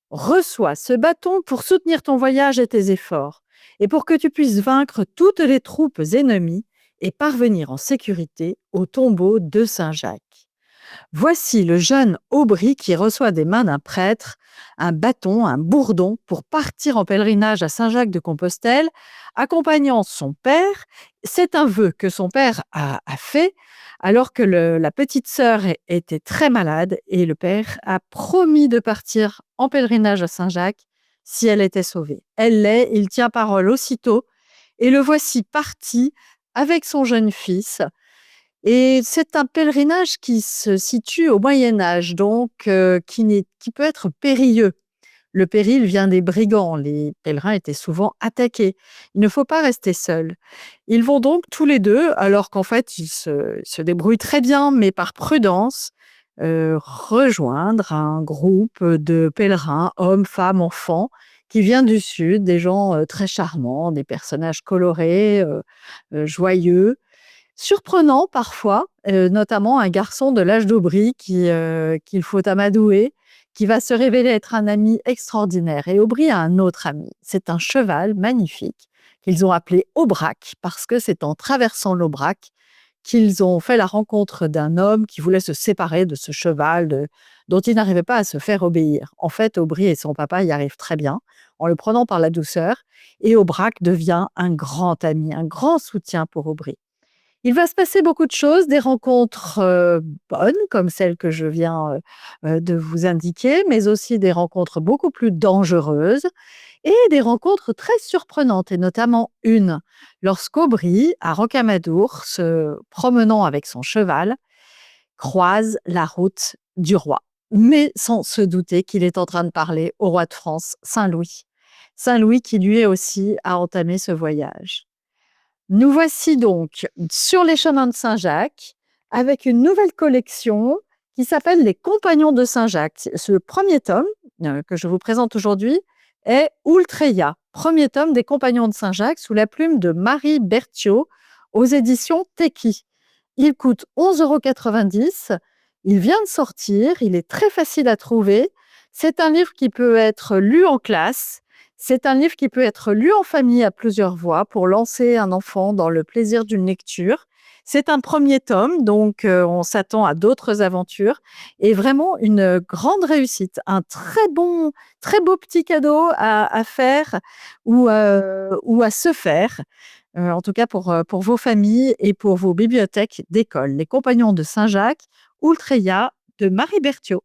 Reçois ce bâton pour soutenir ton voyage et tes efforts, et pour que tu puisses vaincre toutes les troupes ennemies et parvenir en sécurité au tombeau de Saint Jacques. Voici le jeune Aubry qui reçoit des mains d'un prêtre un bâton, un bourdon, pour partir en pèlerinage à Saint-Jacques-de-Compostelle, accompagnant son père. C'est un vœu que son père a fait alors que la petite sœur était très malade et le père a promis de partir en pèlerinage à Saint-Jacques si elle était sauvée. Elle l'est, il tient parole aussitôt et le voici parti avec son jeune fils, et c'est un pèlerinage qui se situe au Moyen Âge, donc qui peut être périlleux. Le péril vient des brigands, les pèlerins étaient souvent attaqués. Il ne faut pas rester seul. Ils vont donc tous les deux, alors qu'en fait ils se débrouillent très bien, mais par prudence, rejoindre un groupe de pèlerins, hommes, femmes, enfants, qui vient du sud, des gens très charmants, des personnages colorés, joyeux. Surprenant parfois, notamment un garçon de l'âge d'Aubry qu'il faut amadouer, qui va se révéler être un ami extraordinaire. Et Aubry a un autre ami, c'est un cheval magnifique qu'ils ont appelé Aubrac, parce que c'est en traversant l'Aubrac qu'ils ont fait la rencontre d'un homme qui voulait se séparer de ce cheval dont il n'arrivait pas à se faire obéir. En fait, Aubry et son papa y arrivent très bien, en le prenant par la douceur, et Aubrac devient un grand ami, un grand soutien pour Aubry. Il va se passer beaucoup de choses, des rencontres, bonnes comme celles que je viens, de vous indiquer, mais aussi des rencontres beaucoup plus dangereuses et des rencontres très surprenantes, et notamment une lorsqu'Aubry, à Rocamadour, se promenant avec son cheval, croise la route du roi, mais sans se douter qu'il est en train de parler au roi de France, Saint Louis. Saint Louis qui lui aussi a entamé ce voyage. Nous voici donc sur les chemins de Saint-Jacques avec une nouvelle collection qui s'appelle Les Compagnons de Saint-Jacques. Ce premier tome que je vous présente aujourd'hui est Ultreia, premier tome des Compagnons de Saint-Jacques sous la plume de Marie Berthiaud aux éditions Teki. Il coûte 11,90 €. Il vient de sortir, il est très facile à trouver. C'est un livre qui peut être lu en classe. C'est un livre qui peut être lu en famille à plusieurs voix pour lancer un enfant dans le plaisir d'une lecture. C'est un premier tome, donc on s'attend à d'autres aventures et vraiment une grande réussite. Un très beau petit cadeau à faire ou à se faire, en tout cas pour vos familles et pour vos bibliothèques d'école. Les Compagnons de Saint-Jacques, Ultreia de Marie Berthiaud.